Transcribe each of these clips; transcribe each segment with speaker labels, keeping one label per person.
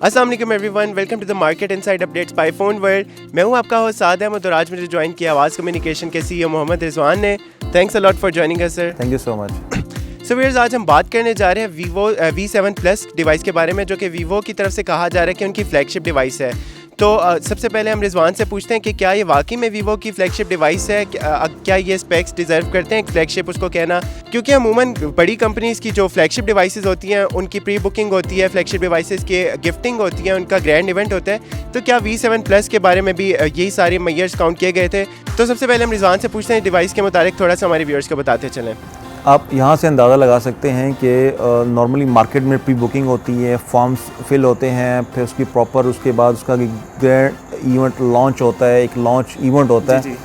Speaker 1: अस्सलाम वालेकुम everyone, welcome to the market inside updates by Phone World. मैं हूं आपका होस्ट साद अहमद और आज मुझे ज्वाइन किया आवाज़ कम्युनिकेशन के सीईओ मोहम्मद रिजवान ने। Thanks a lot for joining us sir.
Speaker 2: Thank you so much.
Speaker 1: So viewers, आज हम बात करने जा रहे हैं वीवो V7 प्लस डिवाइस के बारे में, जो कि वीवो की तरफ से कहा जा रहा है कि उनकी फ्लैगशिप डिवाइस है। तो सबसे पहले हम रिजवान से पूछते हैं कि क्या ये वाकई में वीवो की फ्लैगशिप डिवाइस है? क्या ये स्पेक्स डिज़र्व करते हैं फ्लैगशिप उसको कहना? क्योंकि अमूमन बड़ी कंपनीज़ की जो फ्लैगशिप डिवाइसेस होती हैं उनकी प्री बुकिंग होती है, फ्लैगशिप डिवाइसेस की गिफ्टिंग होती है, उनका ग्रैंड इवेंट होता है। तो क्या V7 प्लस के बारे में भी यही सारे मैयर्स काउंट किए गए थे? तो सबसे पहले हम रिजवान से पूछते हैं डिवाइस के मुताबिक थोड़ा सा हमारे व्यूअर्स को बताते चलें।
Speaker 2: आप यहाँ से अंदाज़ा लगा सकते हैं कि नॉर्मली मार्केट में प्री बुकिंग होती है, फॉर्म्स फिल होते हैं, फिर उसकी प्रॉपर उसके बाद उसका ग्रैंड इवेंट लॉन्च होता है, एक लॉन्च इवेंट होता है।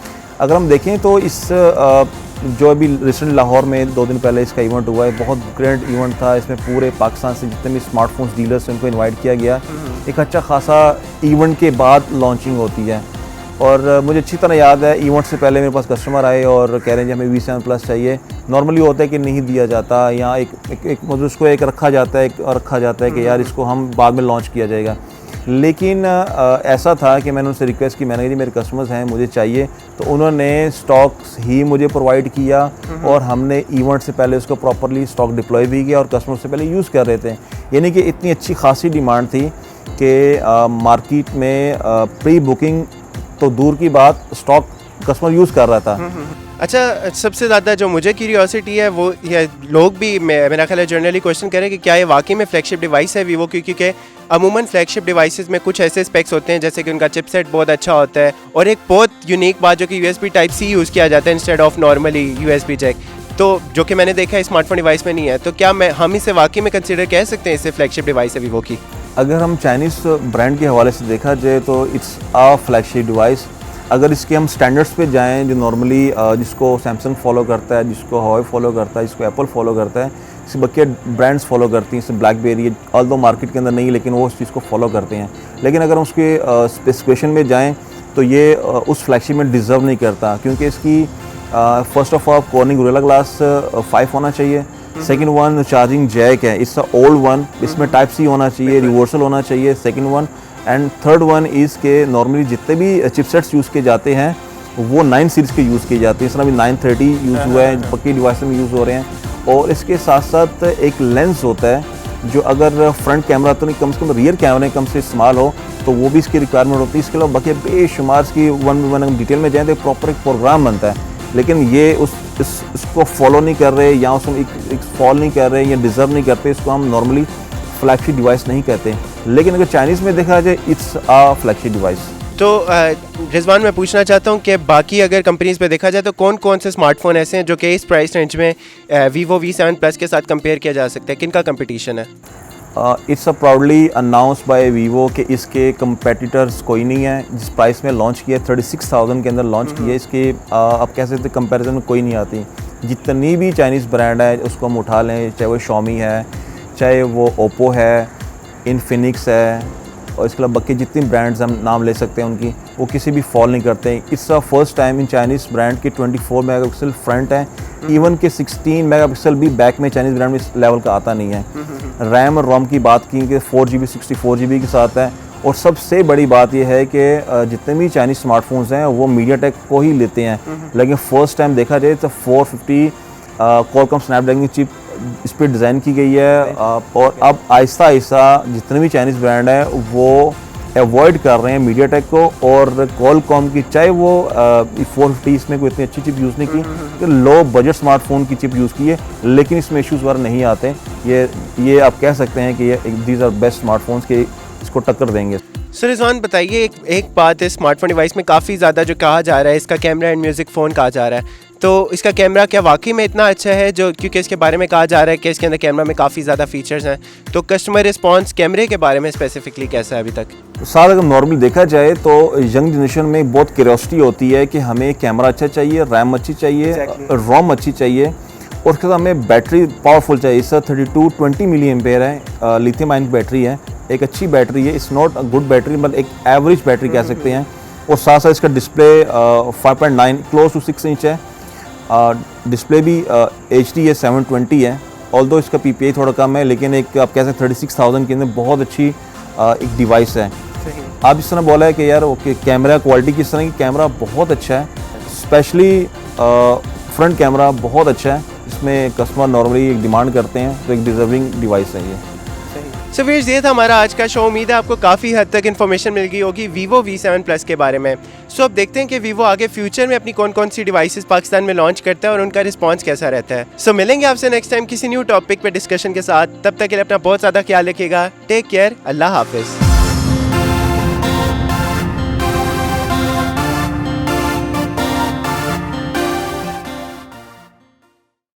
Speaker 2: अगर हम देखें तो इस जो अभी रिसेंट लाहौर में 2 दिन पहले इसका इवेंट हुआ है, बहुत ग्रैंड इवेंट था। इसमें पूरे पाकिस्तान से जितने भी स्मार्टफोन्स डीलर्स हैं उनको इन्वाइट किया गया। एक अच्छा खासा इवेंट के बाद लॉन्चिंग होती है और मुझे अच्छी तरह याद है इवेंट से पहले मेरे पास कस्टमर आए और कह रहे हैं जी हमें V7 प्लस चाहिए। नॉर्मली होता है कि नहीं दिया जाता, या एक मतलब उसको एक रखा जाता है कि यार इसको हम बाद में लॉन्च किया जाएगा। लेकिन ऐसा था कि मैंने उनसे रिक्वेस्ट की, मैंने कहा जी मेरे कस्टमर्स हैं, मुझे चाहिए, तो उन्होंने स्टॉक्स ही मुझे प्रोवाइड किया और हमने इवेंट से पहले उसको प्रॉपरली स्टॉक डिप्लॉय भी किया और कस्टमर से पहले यूज़ कर रहे थे। यानी कि इतनी अच्छी खासी डिमांड थी कि मार्केट में प्री बुकिंग तो दूर की बात, स्टॉक कस्टमर यूज़ कर रहा था।
Speaker 1: अच्छा, सबसे ज़्यादा जो मुझे क्यूरियोसिटी है वो ये लोग भी मेरा ख्याल है जनरली क्वेश्चन करें कि क्या ये वाकई में फ्लैगशिप डिवाइस है वीवो की? क्योंकि अमूमन फ्लैगशिप डिवाइसेस में कुछ ऐसे स्पेक्स होते हैं जैसे कि उनका चिपसेट बहुत अच्छा होता है और एक बहुत यूनिक बात जो कि USB Type-C यूज़ किया जाता है instead of normally USB jack, तो जो कि मैंने देखा है स्मार्टफोन डिवाइस में नहीं है। तो क्या हम इसे वाकई में कंसिडर कह सकते हैं इसे फ्लैगशिप डिवाइस है वीवो की?
Speaker 2: अगर हम चाइनीज़ ब्रांड के हवाले से देखा जाए तो इट्स अ फ्लैगशिप डिवाइस। अगर इसके हम स्टैंडर्ड्स पे जाएं जो नॉर्मली जिसको सैमसंग फॉलो करता है, जिसको हवाई फॉलो करता है, जिसको एप्पल फॉलो करता है, इसे बल्कि ब्रांड्स फॉलो करती हैं, जैसे ब्लैकबेरी ऑल्दो मार्केट के अंदर नहीं, लेकिन वो उस चीज़ को फॉलो करते हैं। लेकिन अगर हम उसके स्पेसिफिकेशन में जाएँ तो ये उस फ्लैगशिप में डिज़र्व नहीं करता, क्योंकि इसकी first of all cornering gorilla glass 5 होना चाहिए। सेकंड वन चार्जिंग जैक है, इट्स अ ओल्ड वन, इसमें Type-C होना चाहिए, रिवर्सल होना चाहिए second one. And third one is के नॉर्मली जितने भी चिपसेट्स यूज़ किए जाते हैं वो 9 सीरीज़ के यूज़ किए जाते हैं। इस तरह भी 930 यूज़ हुआ है, पक्की डिवाइस में यूज़ हो रहे हैं। और इसके साथ साथ एक लेंस होता है जो अगर फ्रंट कैमरा तो नहीं, कम से कम रियर कैमरे कम से इस्तेमाल हो तो वो भी इसकी रिक्वायरमेंट होती है। इसके अलावा बाकी बेशुमार की वन डिटेल में जाएँ तो प्रॉपर एक प्रोग्राम बनता है, लेकिन ये इसको फॉलो नहीं कर रहे या उसमें एक फॉलो नहीं कर रहे या डिज़र्व नहीं करते, इसको हम नॉर्मली फ्लैगशिप डिवाइस नहीं कहते। लेकिन अगर चाइनीज़ में देखा जाए इट्स अ फ्लैगशिप डिवाइस।
Speaker 1: तो रिजवान, मैं पूछना चाहता हूँ कि बाकी अगर कंपनीज़ पे देखा जाए तो कौन कौन से स्मार्टफोन ऐसे हैं जो कि इस प्राइस रेंज में वीवो V7 प्लस के साथ कंपेयर किया जा सकता है? किनका कंपटीशन है?
Speaker 2: It's a proudly announce bye Vivo कि इसके कंपेटिटर्स कोई नहीं है। जिस प्राइस में लॉन्च किया 36,000 के अंदर लॉन्च किया, इसके आप कह सकते कंपैरिजन में कोई नहीं आती। जितनी भी चाइनीज़ ब्रांड है उसको हम उठा लें, चाहे वो Xiaomi है, चाहे वो ओप्पो है, इनफिनिक्स है, और इसके अलावा बाकी जितनी ब्रांड्स हम नाम ले सकते हैं उनकी, वो किसी भी फॉल नहीं करते। It's a first time in Chinese brand के 24 मेगापिक्सल फ्रंट है, इवन के 16 मेगापिक्सल भी बैक में चाइनीज़ ब्रांड में इस लेवल का आता नहीं है। रैम और रोम की बात की कि 4GB 64GB के साथ है। और सबसे बड़ी बात यह है कि जितने भी चाइनीज़ स्मार्टफोन्स हैं वो मीडियाटेक को ही लेते हैं, लेकिन फर्स्ट टाइम देखा जाए तो 450 क्वालकॉम स्नैपड्रैगन की चिप इस पर डिज़ाइन की गई है। और अब आहिस्ता आहिस्ता जितने भी चाइनीज़ ब्रांड हैं वो अवॉइड कर रहे हैं मीडियाटेक को और क्वालकॉम की, चाहे वो 450 इसमें कोई इतनी अच्छी चिप यूज़ नहीं की, तो लो बजट स्मार्टफोन की चिप यूज़ की है, लेकिन इसमें इश्यूज़ वगैरह नहीं आते। ये आप कह सकते हैं कि ये दीज आर बेस्ट स्मार्टफोन्स के इसको टक्कर देंगे।
Speaker 1: सर रिजवान, बताइए एक बात है, स्मार्टफोन डिवाइस में काफ़ी ज़्यादा जो कहा जा रहा है इसका कैमरा एंड म्यूज़िक फ़ोन कहा जा रहा है, तो इसका कैमरा क्या वाकई में इतना अच्छा है? जो क्योंकि इसके बारे में कहा जा रहा है कि इसके अंदर कैमरा में काफ़ी ज़्यादा फीचर्स हैं, तो कस्टमर रिस्पांस कैमरे के बारे में स्पेसिफिकली कैसा है अभी तक?
Speaker 2: साथ अगर नॉर्मल देखा जाए तो यंग जनरेशन में बहुत क्यूरियोसिटी होती है कि हमें कैमरा अच्छा चाहिए, रैम अच्छी चाहिए, रोम अच्छी चाहिए, और उसके साथ हमें बैटरी पावरफुल चाहिए। इसका 3220 मिली एम्पेयर है, लिथियम आयन बैटरी है, एक अच्छी बैटरी है। It's not a good battery, मतलब एक एवरेज बैटरी कह सकते हैं। और साथ साथ इसका डिस्प्ले 5.9 क्लोज टू 6 इंच है। डिस्प्ले भी HD है, 720 है, ऑल्दो इसका PPI थोड़ा कम है, लेकिन एक आप कह सकते 36,000 के अंदर बहुत अच्छी एक डिवाइस है।
Speaker 1: सही।
Speaker 2: आप इस तरह बोला है कि यार ओके कैमरा क्वालिटी किस तरह की, कैमरा बहुत अच्छा है, स्पेशली फ्रंट कैमरा बहुत अच्छा है, इसमें कस्टमर नॉर्मली डिमांड करते हैं, तो एक डिजर्विंग डिवाइस है ये।
Speaker 1: सो व्यूअर्स, ये था हमारा आज का शो। उम्मीद है आपको काफ़ी हद तक इन्फॉर्मेशन मिल गई होगी Vivo V7 Plus के बारे में। सो अब देखते हैं कि Vivo आगे फ्यूचर में अपनी कौन कौन सी डिवाइसेस पाकिस्तान में लॉन्च करता है और उनका रिस्पांस कैसा रहता है। सो मिलेंगे आपसे नेक्स्ट टाइम किसी न्यू टॉपिक पे डिस्कशन के साथ। तब तक के लिए अपना बहुत ज़्यादा ख्याल रखिएगा। Take care. अल्लाह हाफिज़।